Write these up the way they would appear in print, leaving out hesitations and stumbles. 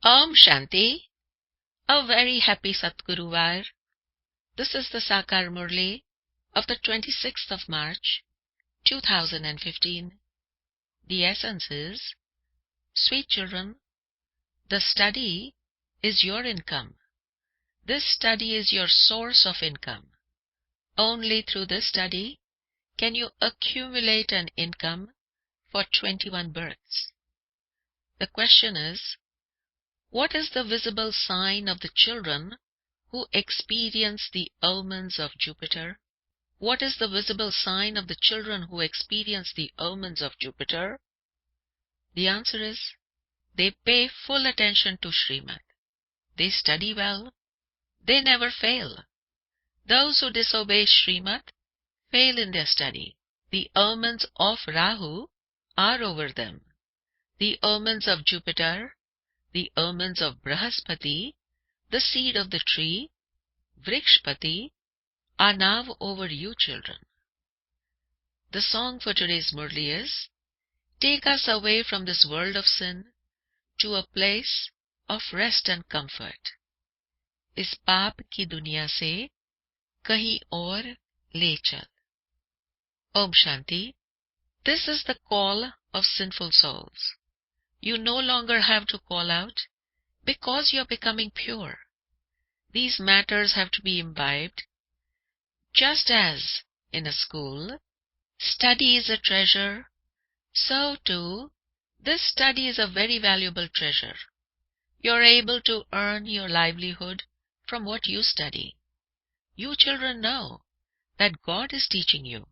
Om Shanti. A very happy Satguruvar. This is the Sakar Murli of the 26th of March, 2015. The essence is, sweet children, the study is your income. This study is your source of income. Only through this study can you accumulate an income for 21 births. The question is, what is the visible sign of the children who experience the omens of Jupiter? What is the visible sign of the children who experience the omens of Jupiter? The answer is, they pay full attention to Srimad. They study well. They never fail. Those who disobey Srimad fail in their study. The omens of Rahu are over them. The omens of Jupiter, the omens of Brahaspati, the seed of the tree, Vrikshpati, are now over you children. The song for today's Murli is, take us away from this world of sin to a place of rest and comfort. इस पाप की दुनिया से कहीं और ले चल. Om Shanti. This is the call of sinful souls. You no longer have to call out because you are becoming pure. These matters have to be imbibed. Just as in a school, study is a treasure, so too, this study is a very valuable treasure. You are able to earn your livelihood from what you study. You children know that God is teaching you.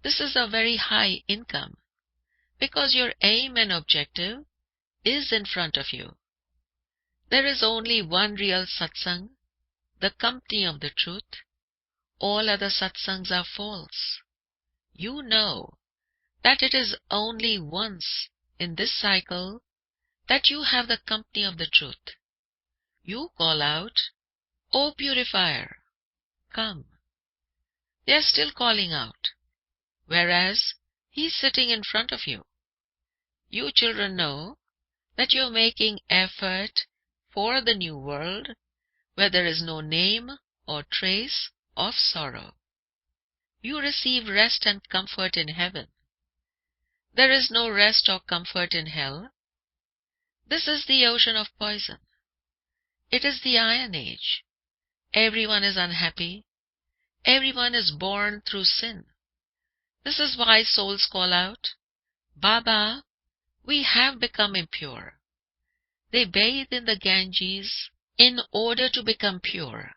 This is a very high income because your aim and objective is in front of you. There is only one real satsang, the company of the truth. All other satsangs are false. You know that it is only once in this cycle that you have the company of the truth. You call out, O purifier, come. They are still calling out, whereas he is sitting in front of you. You children know that you are making effort for the new world where there is no name or trace of sorrow. You receive rest and comfort in heaven. There is no rest or comfort in hell. This is the ocean of poison. It is the Iron Age. Everyone is unhappy. Everyone is born through sin. This is why souls call out, Baba, we have become impure. They bathe in the Ganges in order to become pure.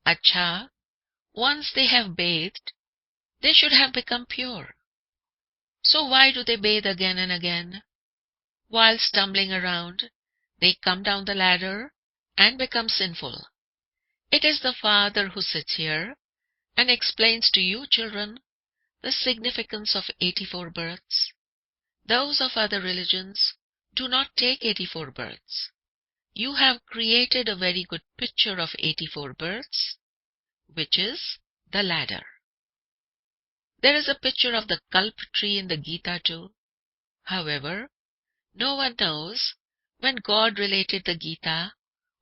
Acha, once they have bathed, they should have become pure. So why do they bathe again and again? While stumbling around, they come down the ladder and become sinful. It is the Father who sits here and explains to you children the significance of 84 births. Those of other religions do not take 84 births. You have created a very good picture of 84 births, which is the ladder. There is a picture of the Kalp tree in the Gita too. However, no one knows when God related the Gita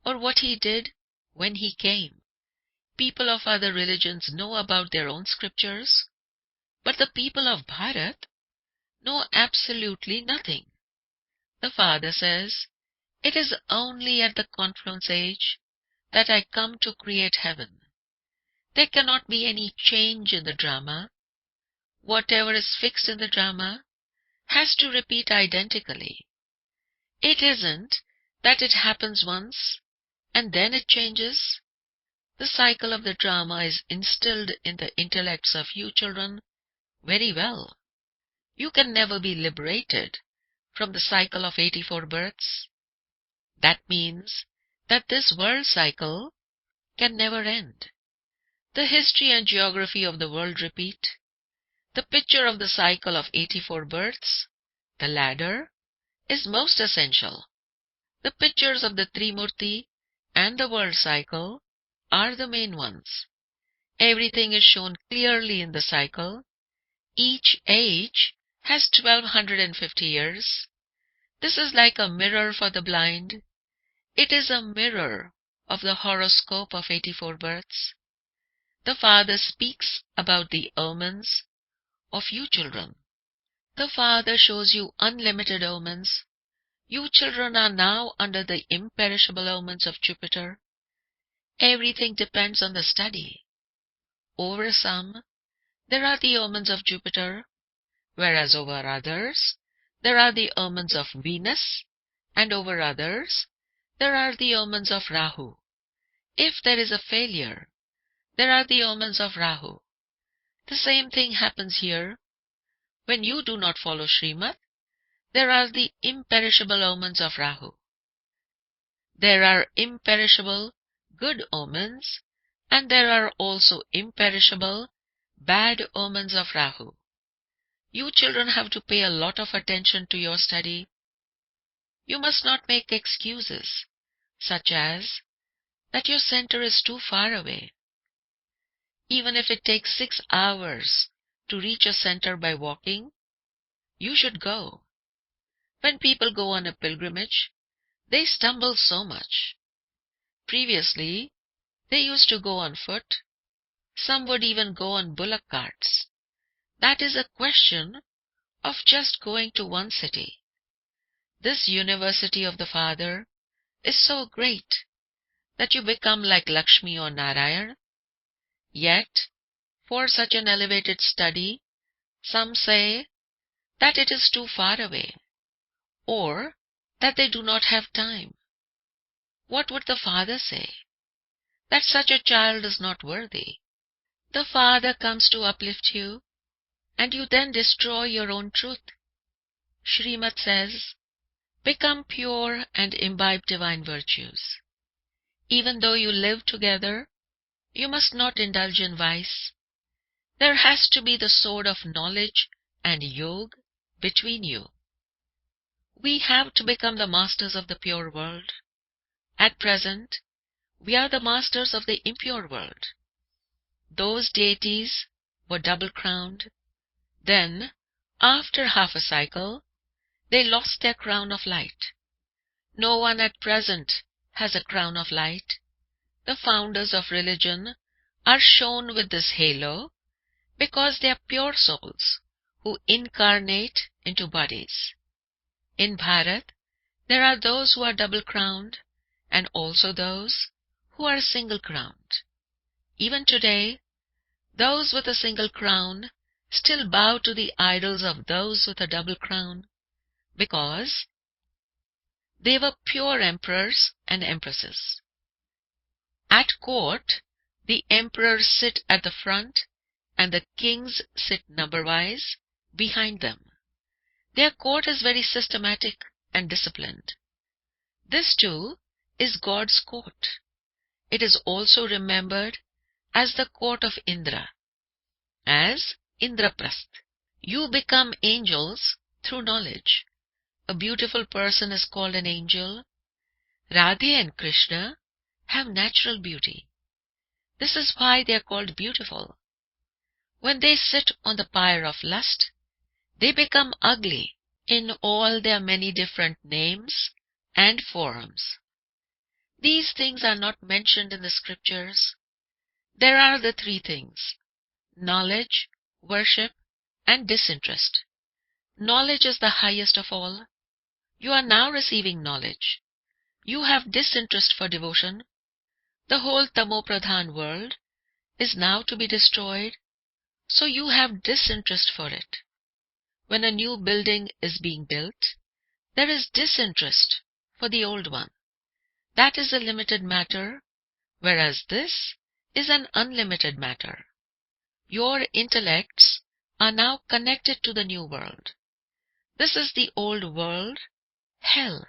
or what he did when he came. People of other religions know about their own scriptures, but the people of Bharat know absolutely nothing. The Father says, it is only at the confluence age that I come to create heaven. There cannot be any change in the drama. Whatever is fixed in the drama has to repeat identically. It isn't that it happens once and then it changes. The cycle of the drama is instilled in the intellects of you children very well. You can never be liberated from the cycle of 84 births. That means that this world cycle can never end. The history and geography of the world repeat. The picture of the cycle of 84 births, the ladder, is most essential. The pictures of the Trimurti and the world cycle are the main ones. Everything is shown clearly in the cycle. Each age has 1250 years. This is like a mirror for the blind. It is a mirror of the horoscope of 84 births. The Father speaks about the omens of you children. The Father shows you unlimited omens. You children are now under the imperishable omens of Jupiter. Everything depends on the study. Over some, there are the omens of Jupiter, whereas over others, there are the omens of Venus, and over others, there are the omens of Rahu. If there is a failure, there are the omens of Rahu. The same thing happens here. When you do not follow Srimad, there are the imperishable omens of Rahu. There are imperishable good omens, and there are also imperishable bad omens of Rahu. You children have to pay a lot of attention to your study. You must not make excuses, such as that your center is too far away. Even if it takes 6 hours to reach a center by walking, you should go. When people go on a pilgrimage, they stumble so much. Previously, they used to go on foot. Some would even go on bullock carts. That is a question of just going to one city. This university of the Father is so great that you become like Lakshmi or Narayan. Yet, for such an elevated study, some say that it is too far away, or that they do not have time. What would the Father say? That such a child is not worthy. The Father comes to uplift you, and you then destroy your own truth. Srimad says, become pure and imbibe divine virtues. Even though you live together, you must not indulge in vice. There has to be the sword of knowledge and yoga between you. We have to become the masters of the pure world. At present, we are the masters of the impure world. Those deities were double-crowned. Then, after half a cycle, they lost their crown of light. No one at present has a crown of light. The founders of religion are shown with this halo because they are pure souls who incarnate into bodies. In Bharat, there are those who are double-crowned and also those who are single-crowned. Even today, those with a single crown still bow to the idols of those with a double crown because they were pure emperors and empresses. At court, the emperors sit at the front and the kings sit number-wise behind them. Their court is very systematic and disciplined. This too is God's court. It is also remembered as the court of Indra, as Indraprasth. You become angels through knowledge. A beautiful person is called an angel. Radhe and Krishna have natural beauty. This is why they are called beautiful. When they sit on the pyre of lust, they become ugly in all their many different names and forms. These things are not mentioned in the scriptures. There are the 3 things: knowledge, worship, and disinterest. Knowledge is the highest of all. You are now receiving knowledge. You have disinterest for devotion. The whole Tamopradhan world is now to be destroyed, so you have disinterest for it. When a new building is being built, there is disinterest for the old one. That is a limited matter, whereas this is an unlimited matter. Your intellects are now connected to the new world. This is the old world, hell.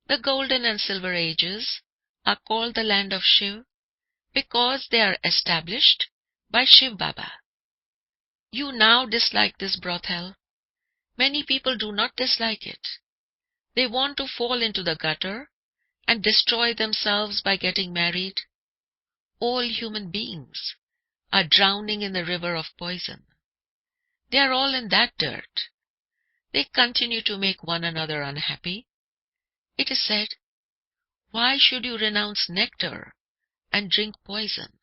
The golden and silver ages are called the land of Shiv because they are established by Shiv Baba. You now dislike this brothel. Many people do not dislike it. They want to fall into the gutter and destroy themselves by getting married. All human beings are drowning in the river of poison. They are all in that dirt. They continue to make one another unhappy. It is said, Why should you renounce nectar and drink poison?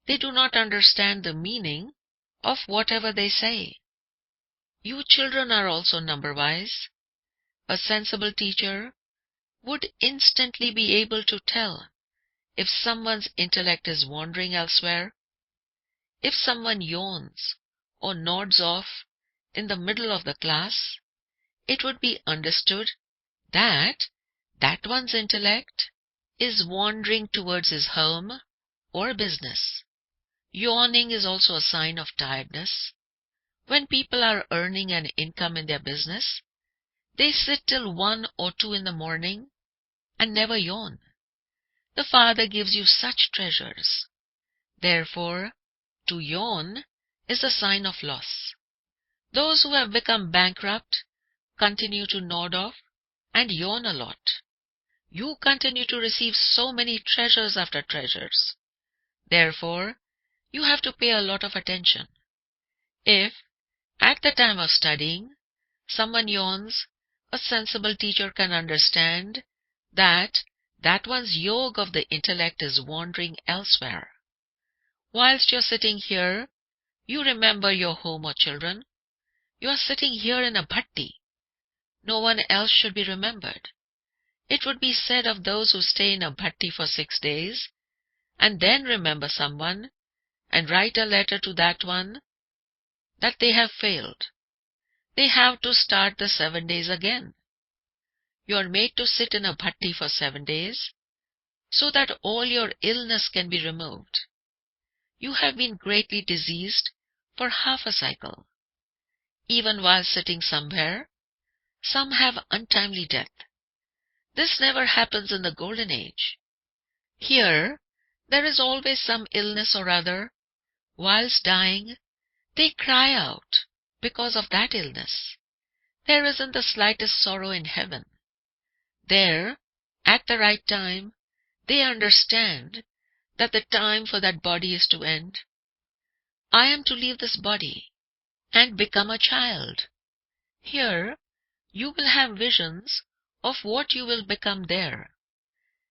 They do not understand the meaning of whatever they say. You children are also number-wise. A sensible teacher would instantly be able to tell if someone's intellect is wandering elsewhere. If someone yawns or nods off in the middle of the class, it would be understood that that one's intellect is wandering towards his home or business. Yawning is also a sign of tiredness. When people are earning an income in their business, they sit till 1 or 2 in the morning and never yawn. The Father gives you such treasures. Therefore, to yawn is a sign of loss. Those who have become bankrupt continue to nod off and yawn a lot. You continue to receive so many treasures after treasures. Therefore, you have to pay a lot of attention. If, at the time of studying, someone yawns, a sensible teacher can understand that that one's yoke of the intellect is wandering elsewhere. Whilst you're sitting here, you remember your home or children. You are sitting here in a bhatti. No one else should be remembered. It would be said of those who stay in a bhatti for 6 days and then remember someone and write a letter to that one that they have failed. They have to start the 7 days again. You are made to sit in a bhatti for 7 days so that all your illness can be removed. You have been greatly diseased for half a cycle. Even while sitting somewhere, some have untimely death. This never happens in the golden age. Here, there is always some illness or other. Whilst dying, they cry out because of that illness. There isn't the slightest sorrow in heaven. There, at the right time, they understand that the time for that body is to end. I am to leave this body and become a child. Here, you will have visions of what you will become there.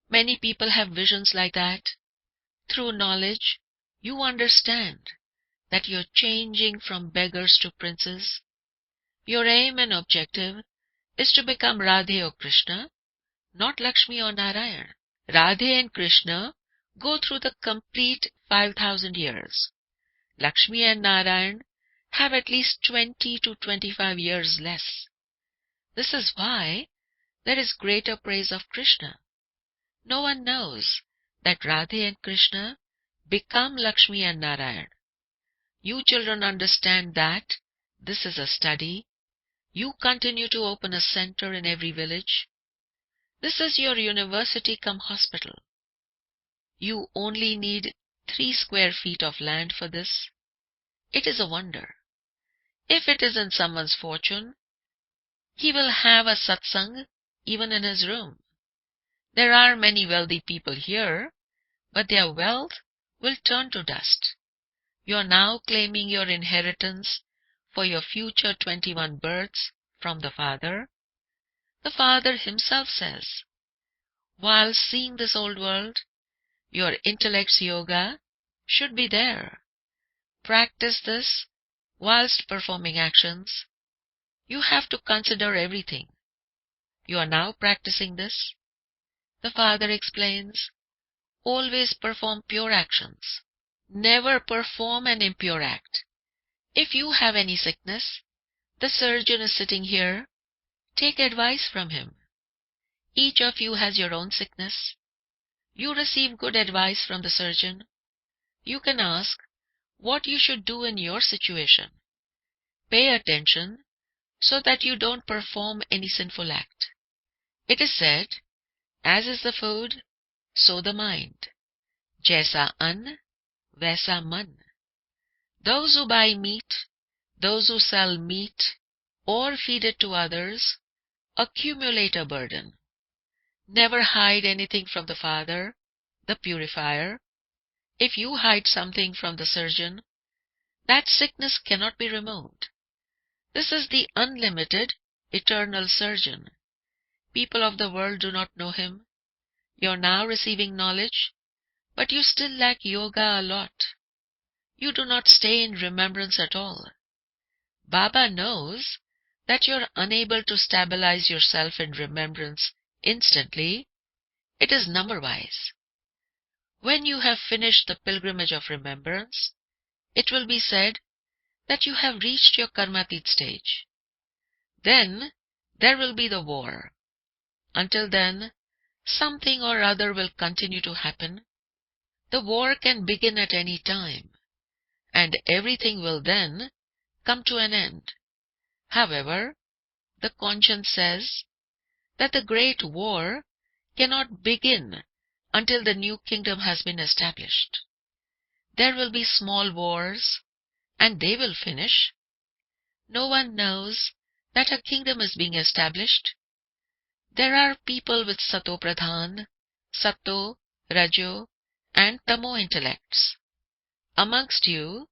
Many people have visions like that. Through knowledge, you understand that you're changing from beggars to princes. Your aim and objective is to become Radhe or Krishna, not Lakshmi or Narayan. Radhe and Krishna go through the complete 5,000 years. Lakshmi and Narayan have at least 20 to 25 years less. This is why there is greater praise of Krishna. No one knows that Radhe and Krishna become Lakshmi and Narayan. You children understand that this is a study. You continue to open a center in every village. This is your university cum hospital. You only need 3 square feet of land for this. It is a wonder. If it is in someone's fortune, he will have a satsang even in his room. There are many wealthy people here, but their wealth will turn to dust. You are now claiming your inheritance for your future 21 births from the Father. The Father himself says, while seeing this old world, your intellect's yoga should be there. Practice this whilst performing actions. You have to consider everything. You are now practicing this. The Father explains, always perform pure actions. Never perform an impure act. If you have any sickness, the surgeon is sitting here. Take advice from him. Each of you has your own sickness. You receive good advice from the surgeon. You can ask what you should do in your situation. Pay attention so that you don't perform any sinful act. It is said, as is the food, so the mind. Jaisa ann, vaisa man. Those who buy meat, those who sell meat, or feed it to others, accumulate a burden. Never hide anything from the Father, the purifier. If you hide something from the surgeon, that sickness cannot be removed. This is the unlimited, eternal surgeon. People of the world do not know him. You're now receiving knowledge, but you still lack yoga a lot. You do not stay in remembrance at all. Baba knows that you're unable to stabilize yourself in remembrance instantly. It is number-wise. When you have finished the pilgrimage of remembrance, it will be said that you have reached your karmatit stage. Then there will be the war. Until then, something or other will continue to happen. The war can begin at any time, and everything will then come to an end. However, the conscience says that the great war cannot begin until the new kingdom has been established. There will be small wars, and they will finish. No one knows that a kingdom is being established. There are people with Satopradhan, Sato, Rajo, and Tamo intellects. Amongst you,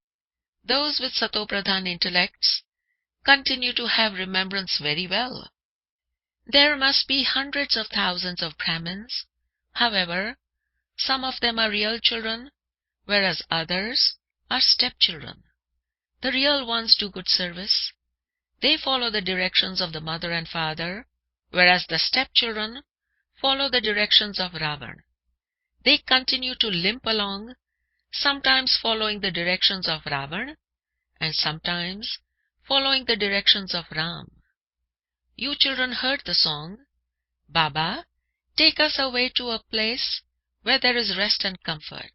those with Satopradhan intellects continue to have remembrance very well. There must be hundreds of thousands of Brahmins. However, some of them are real children, whereas others are stepchildren. The real ones do good service. They follow the directions of the mother and father, whereas the stepchildren follow the directions of Ravan. They continue to limp along, sometimes following the directions of Ravan, and sometimes following the directions of Ram. You children heard the song, Baba, take us away to a place where there is rest and comfort.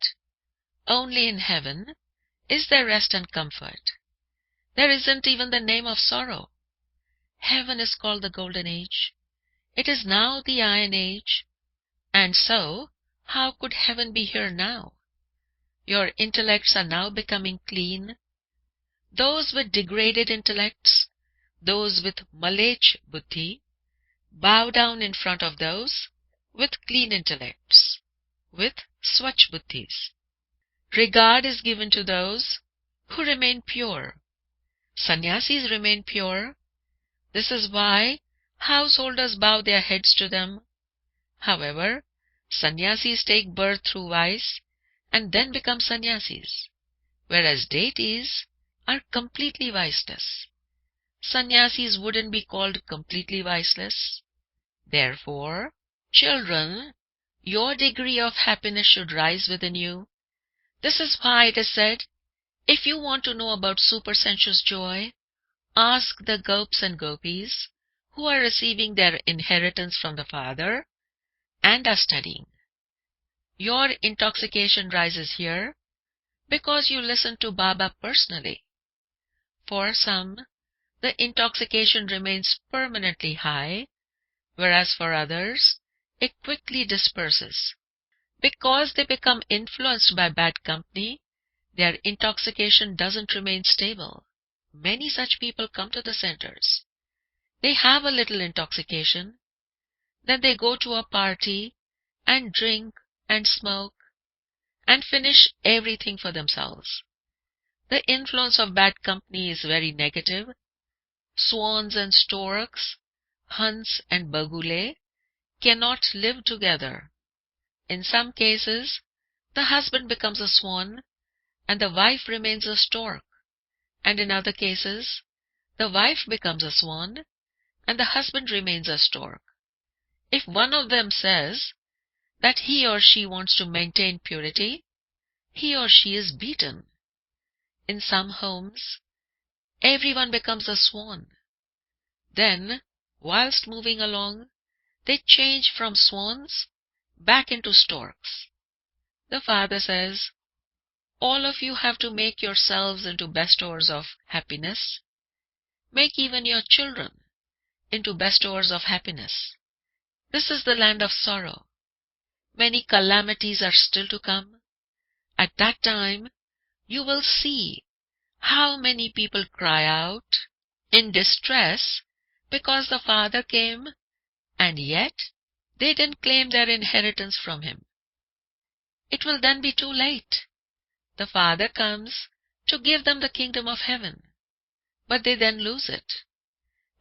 Only in heaven is there rest and comfort. There isn't even the name of sorrow. Heaven is called the Golden Age. It is now the Iron Age. And so, how could heaven be here now? Your intellects are now becoming clean. Those with degraded intellects, those with malech buddhi, bow down in front of those with clean intellects, with swach buddhis. Regard is given to those who remain pure. Sannyasis remain pure. This is why householders bow their heads to them. However, sannyasis take birth through vice and then become sannyasis, whereas deities are completely viceless. Sannyasis wouldn't be called completely viceless. Therefore, children, your degree of happiness should rise within you. This is why it is said, if you want to know about supersensuous joy, ask the gopis and gopis who are receiving their inheritance from the Father and are studying. Your intoxication rises here because you listen to Baba personally. For some, the intoxication remains permanently high, whereas for others, it quickly disperses. Because they become influenced by bad company, their intoxication doesn't remain stable. Many such people come to the centers. They have a little intoxication, then they go to a party and drink and smoke and finish everything for themselves. The influence of bad company is very negative. Swans and storks, Hans and Bagule cannot live together. In some cases, the husband becomes a swan and the wife remains a stork, and in other cases, the wife becomes a swan and the husband remains a stork. If one of them says that he or she wants to maintain purity, he or she is beaten. In some homes, everyone becomes a swan. Then, whilst moving along, they change from swans back into storks. The father says, all of you have to make yourselves into bestowers of happiness. Make even your children into bestowers of happiness. This is the land of sorrow. Many calamities are still to come. At that time, you will see how many people cry out in distress because the father came and yet they didn't claim their inheritance from him. It will then be too late. The Father comes to give them the kingdom of heaven, but they then lose it.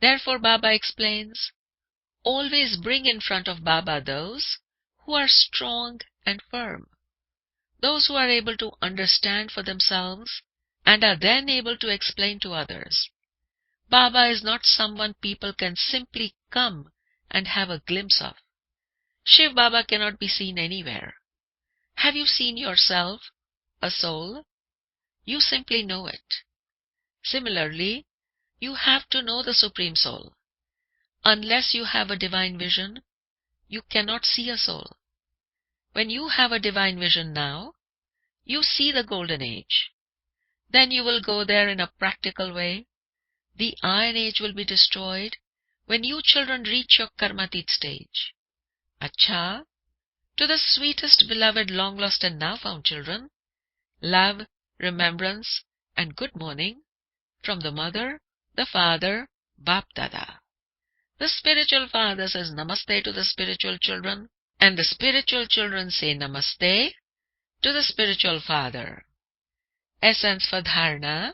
Therefore Baba explains, always bring in front of Baba those who are strong and firm, those who are able to understand for themselves and are then able to explain to others. Baba is not someone people can simply come and have a glimpse of. Shiv Baba cannot be seen anywhere. Have you seen yourself, a soul? You simply know it. Similarly, you have to know the Supreme Soul. Unless you have a divine vision, you cannot see a soul. When you have a divine vision now, you see the golden age. Then you will go there in a practical way. The iron age will be destroyed when you children reach your karmatit stage. Acha, to the sweetest, beloved, long lost and now found children, love, remembrance, and good morning from the mother, the father, Bap Dada. The spiritual father says namaste to the spiritual children, and the spiritual children say namaste to the spiritual father. Essence for dharana.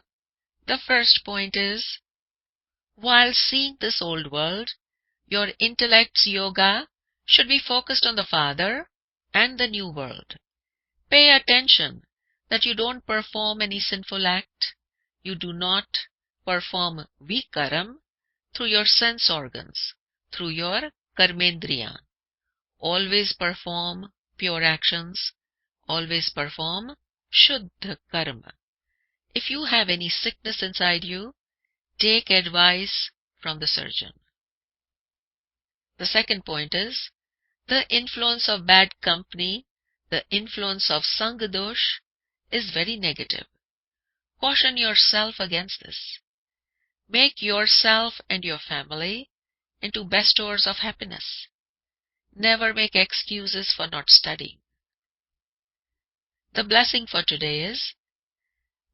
The first point is, while seeing this old world, your intellect's yoga should be focused on the Father and the new world. Pay attention that you don't perform any sinful act. You do not perform vikaram through your sense organs, through your karmendriya. Always perform pure actions. Always perform shuddha karma. If you have any sickness inside you, take advice from the surgeon. The second point is, the influence of bad company, the influence of Sangha dosh is very negative. Caution yourself against this. Make yourself and your family into bestowers of happiness. Never make excuses for not studying. The blessing for today is,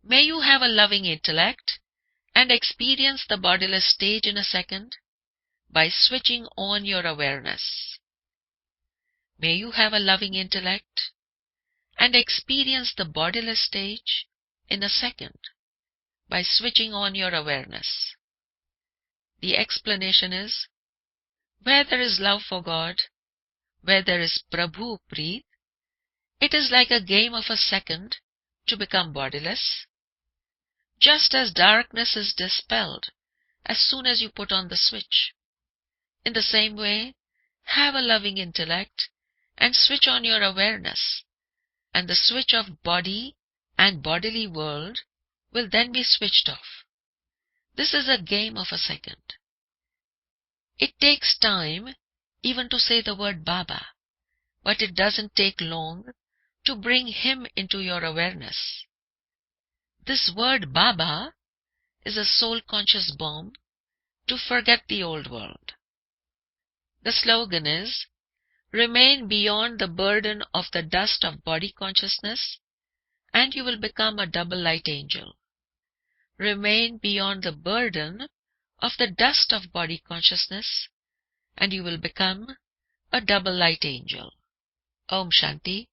may you have a loving intellect and experience the bodiless stage in a second by switching on your awareness. May you have a loving intellect and experience the bodiless stage in a second by switching on your awareness. The explanation is, where there is love for God, where there is Prabhu Preet, it is like a game of a second to become bodiless. Just as darkness is dispelled as soon as you put on the switch. In the same way, have a loving intellect and switch on your awareness, and the switch of body and bodily world will then be switched off. This is a game of a second. It takes time even to say the word Baba, but it doesn't take long to bring him into your awareness. This word Baba is a soul-conscious bomb to forget the old world. The slogan is, remain beyond the burden of the dust of body consciousness, and you will become a double light angel. Remain beyond the burden of the dust of body consciousness, and you will become a double light angel. Om Shanti.